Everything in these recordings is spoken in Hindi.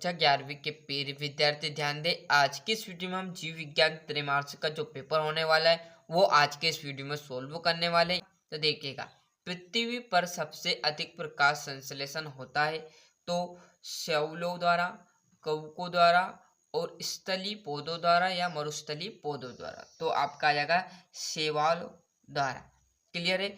कक्षा 11वीं के प्रिय विद्यार्थी ध्यान दें। आज के इस वीडियो में हम जीव विज्ञान त्रैमासिक का जो पेपर होने वाला है वो आज के इस वीडियो में सोल्व करने वाले हैं। तो देखिएगा, पृथ्वी पर सबसे अधिक प्रकाश संश्लेषण होता है तो शैवालों द्वारा, कवकों द्वारा और स्थलीय पौधों द्वारा या मरुस्थलीय पौधों द्वारा। तो आपका आ जाएगा शैवालों द्वारा। क्लियर है।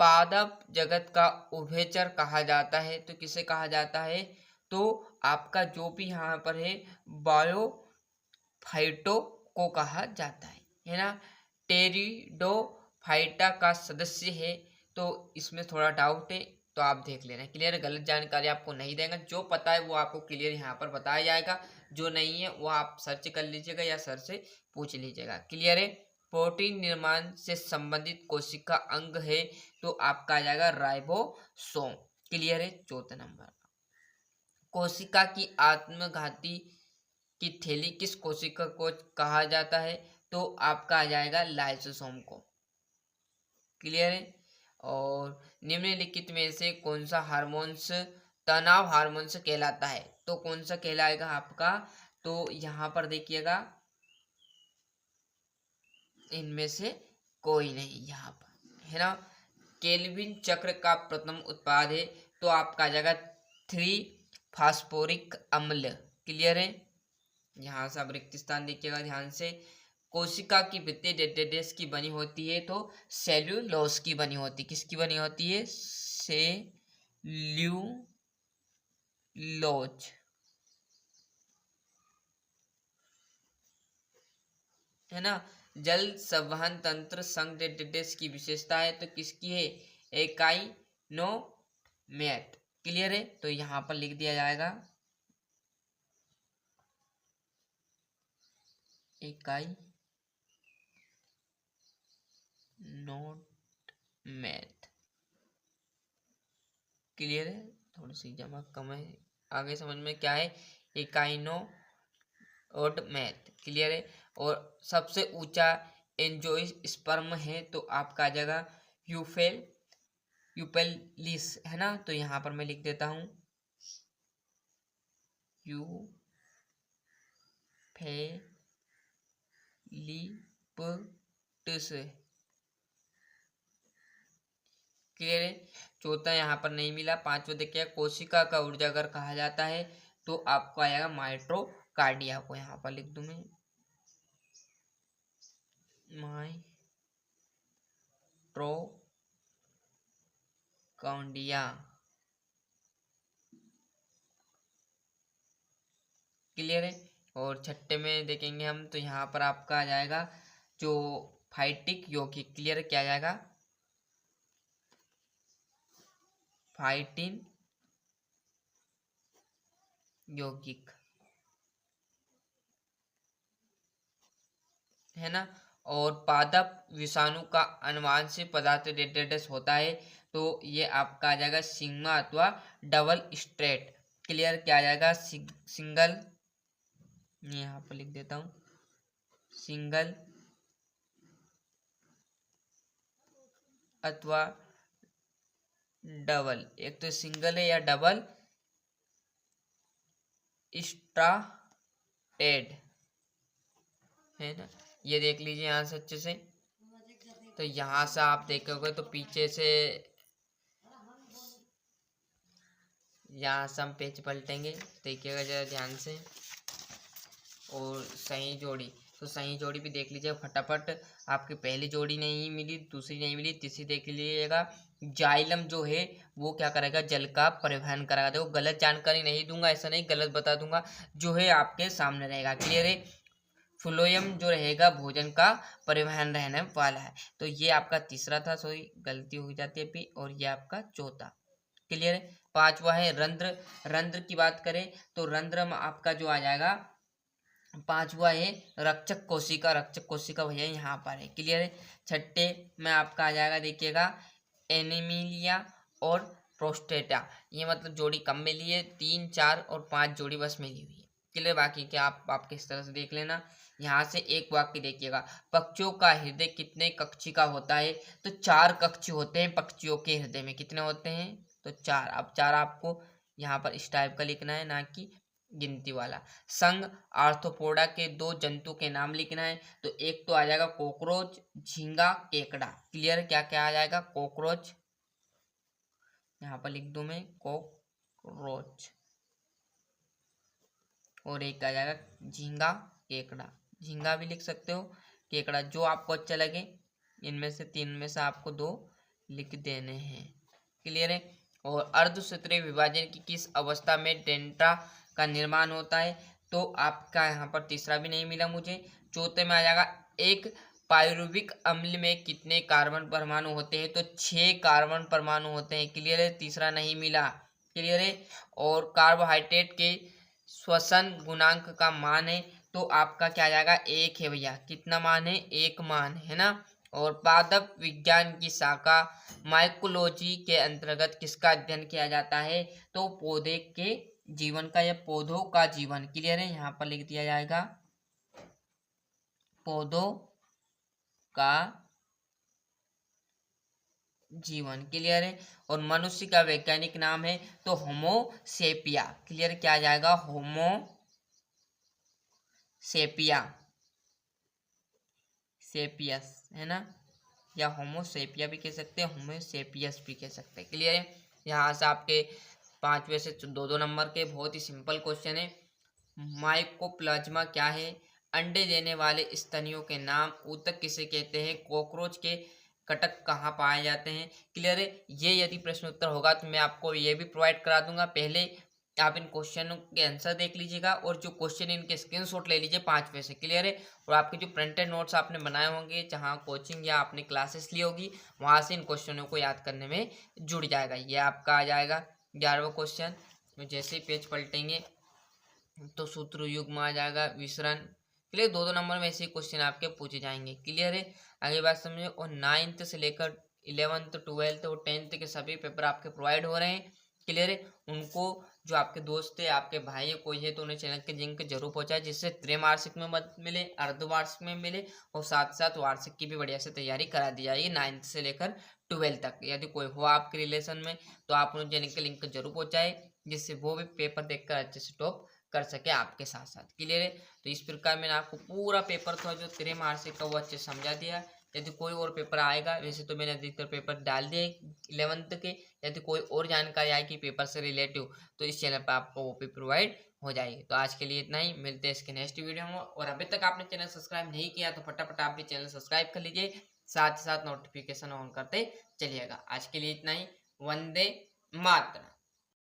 पादप जगत का उभयचर कहा जाता है तो किसे कहा जाता है? तो आपका जो भी यहाँ पर है बायोफाइटो को कहा जाता है ना। टेरिडोफाइटा का सदस्य है तो इसमें थोड़ा डाउट है तो आप देख लेना। क्लियर है। गलत जानकारी आपको नहीं देंगे, जो पता है वो आपको क्लियर यहाँ पर बताया जाएगा, जो नहीं है वो आप सर्च कर लीजिएगा या सर से पूछ लीजिएगा। क्लियर है। प्रोटीन निर्माण से संबंधित कोशिका अंग है तो आपका आ जाएगा राइबोसोम। क्लियर है। चौथा नंबर, कोशिका की आत्मघाती की थैली किस कोशिका को कहा जाता है? तो आपका आ जाएगा लाइसोसोम को। क्लियर है। और निम्नलिखित में से कौन सा हार्मोन्स तनाव हार्मोन्स कहलाता है? तो कौन सा कहलाएगा आपका? तो यहाँ पर देखिएगा, इनमें से कोई नहीं यहाँ पर, है ना। केल्विन चक्र का प्रथम उत्पाद है तो आपका आ जाएगा 3 फास्फोरिक अम्ल। क्लियर है। यहाँ से आप रिक्त स्थान देखिएगा ध्यान से। कोशिका की भित्ति डेडेडेस की बनी होती है तो सेल्यूलोज की बनी होती है। किसकी बनी होती है? सेल्यूलोज, है ना। जल संवहन तंत्र संघ डेडेडेस की विशेषता है तो किसकी है? एकाइनोमेट। क्लियर है। तो यहाँ पर लिख दिया जाएगा एकाइनोमेट। क्लियर है। थोड़ी सी जमा कम है, आगे समझ में क्या है? एकाइनोमेट। क्लियर है। और सबसे ऊंचा एंजियोस्पर्म है तो आपका आ जाएगा यूपेलिस, है ना। तो यहाँ पर मैं लिख देता हूँ यूपेलिप्टस। क्लियर है। चौथा यहाँ पर नहीं मिला। पांचवा देखिए, कोशिका का ऊर्जागर कहा जाता है तो आपको आएगा माइटोकार्डिया को यहाँ पर लिख दूं मैं, माइटोकार्डिया। क्लियर है। और छठे में देखेंगे हम तो यहाँ पर आपका आ जाएगा जो फाइटिक यौगिक। क्लियर है। क्या आ जाएगा? फाइटिन यौगिक, है ना। और पादप विषाणु का अनुवांशिक पदार्थ डेडेडस होता है तो ये आपका आ जाएगा सिग्मा अथवा डबल स्ट्रेट। क्लियर। क्या आ जाएगा? सिंगल, यहाँ पर लिख देता हूँ सिंगल अथवा डबल। एक तो सिंगल है या डबल स्ट्राटेड, है ना। ये देख लीजिए यहाँ से अच्छे से। तो यहाँ से आप देखोगे तो पीछे से यहाँ से हम पेज पलटेंगे, देखिएगा जरा ध्यान से। और सही जोड़ी, तो सही जोड़ी भी देख लीजिए फटाफट। आपकी पहली जोड़ी नहीं मिली, दूसरी नहीं मिली, तीसरी देख लीजिएगा। जाइलम जो है वो क्या करेगा? जल का परिवहन कराएगा। देखो गलत जानकारी नहीं दूंगा, ऐसा नहीं गलत बता दूंगा, जो है आपके सामने रहेगा। क्लियर है। फ्लोएम जो रहेगा भोजन का परिवहन रहने वाला है। तो ये आपका तीसरा था, सॉरी गलती हो जाती है अभी। और ये आपका चौथा। क्लियर है। पांचवा है रंध्र। रंध्र की बात करें तो रंध्र में आपका जो आ जाएगा पांचवा है रक्षक कोशिका। रक्षक कोशिका भैया यहाँ पर है। क्लियर है। छठे में आपका आ जाएगा देखिएगा एनीमिलिया और प्रोस्टेटा। ये मतलब जोड़ी कम मिली है, 3, 4 और 5 जोड़ी बस मिली हुई है। क्लियर। बाकी क्या आप किस तरह से देख लेना। यहाँ से एक वाक्य देखिएगा, पक्षियों का हृदय कितने कक्षी का होता है? तो 4 कक्षी होते हैं पक्षियों के हृदय में। कितने होते हैं? तो 4। अब 4 आपको यहाँ पर इस टाइप का लिखना है, ना कि गिनती वाला। संघ आर्थ्रोपोडा के 2 जंतु के नाम लिखना है, तो एक तो आ जाएगा कॉकरोच, झींगा, केकड़ा। क्लियर, क्या क्या आ जाएगा? कॉकरोच, यहाँ पर लिख दूं मैं कॉकरोच, और एक आ जाएगा झींगा, केकड़ा। झींगा भी लिख सकते हो, केकड़ा, जो आपको अच्छा लगे। इनमें से 3 में से आपको 2 लिख देने हैं। क्लियर है। और अर्धसूत्रीय विभाजन की किस अवस्था में डेंड्रा का निर्माण होता है? तो आपका यहाँ पर तीसरा भी नहीं मिला मुझे। चौथे में आ जाएगा एक पायरुविक अम्ल में कितने कार्बन परमाणु होते हैं? तो 6 कार्बन परमाणु होते हैं। क्लियर है, तीसरा नहीं मिला। क्लियर है। और कार्बोहाइड्रेट के श्वसन गुणांक का मान है, तो आपका क्या आ जाएगा? 1 है भैया। कितना मान है? 1 मान है ना। और पादप विज्ञान की शाखा माइकोलॉजी के अंतर्गत किसका अध्ययन किया जाता है? तो पौधे के जीवन का, या पौधों का जीवन। क्लियर है, यहाँ पर लिख दिया जाएगा पौधों का जीवन। क्लियर है। और मनुष्य का वैज्ञानिक नाम है तो होमोसेपिया। क्लियर, क्या आ जाएगा? होमोसेपिया, सेपियस है ना, या होमोसेपिया भी कह सकते हैं, होमोसेपियस भी कह सकते हैं। क्लियर है। यहाँ से आपके 5 में से 2-2 नंबर के बहुत ही सिंपल क्वेश्चन है। माइकोप्लाज्मा क्या है? अंडे देने वाले स्तनियों के नाम। ऊतक किसे कहते हैं? कॉकरोच के कटक कहाँ पाए जाते हैं? क्लियर है। ये यदि प्रश्न उत्तर होगा तो मैं आपको ये भी प्रोवाइड करा दूंगा। पहले आप इन क्वेश्चनों के आंसर देख लीजिएगा, और जो क्वेश्चन इनके स्क्रीनशॉट ले लीजिए 5 में से। क्लियर है। और आपके जो प्रिंटेड नोट्स आपने बनाए होंगे, जहाँ कोचिंग या आपने क्लासेस ली होगी, वहाँ से इन क्वेश्चनों को याद करने में जुड़ जाएगा। ये आपका आ जाएगा 11वां क्वेश्चन। जैसे ही पेज पलटेंगे तो सूत्र युग्म आ जाएगा, विसरण। क्लियर, 2-2 नंबर में ऐसे क्वेश्चन आपके पूछे जाएंगे। क्लियर है, आगे बात समझो। और 9th से लेकर 11th, 12th और 10th के सभी पेपर आपके प्रोवाइड हो रहे हैं। क्लियर है। उनको जो आपके दोस्त है, आपके भाई है, कोई है, तो उन्हें चैनल के लिंक जरूर पहुंचाए, जिससे त्रैमासिक में मत मिले, अर्धवार्षिक में मिले, और साथ साथ वार्षिक की भी बढ़िया से तैयारी करा दी जाएगी 9th से लेकर 12th तक। यदि कोई हो आपके रिलेशन में तो आप उन्हें चैनल के लिंक जरूर पहुंचाए, जिससे वो भी पेपर देखकर अच्छे से टॉप कर सके आपके साथ साथ। क्लियर है। तो इस प्रकार मैंने आपको पूरा पेपर था जो त्रैमासिक का वो अच्छे समझा दिया। यदि कोई और पेपर आएगा, वैसे तो मैंने अधिकतर पेपर डाल दिए 11th के, यदि कोई और जानकारी आएगी पेपर से रिलेटिव तो इस चैनल पर आपको वो भी प्रोवाइड हो जाएगी। तो आज के लिए इतना ही, मिलते हैं इसके नेक्स्ट वीडियो में। और अभी तक आपने चैनल सब्सक्राइब नहीं किया तो फटाफट आप भी चैनल सब्सक्राइब कर लीजिए, साथ ही साथ नोटिफिकेशन ऑन करते चलिएगा। आज के लिए इतना ही। वंदे मातरम।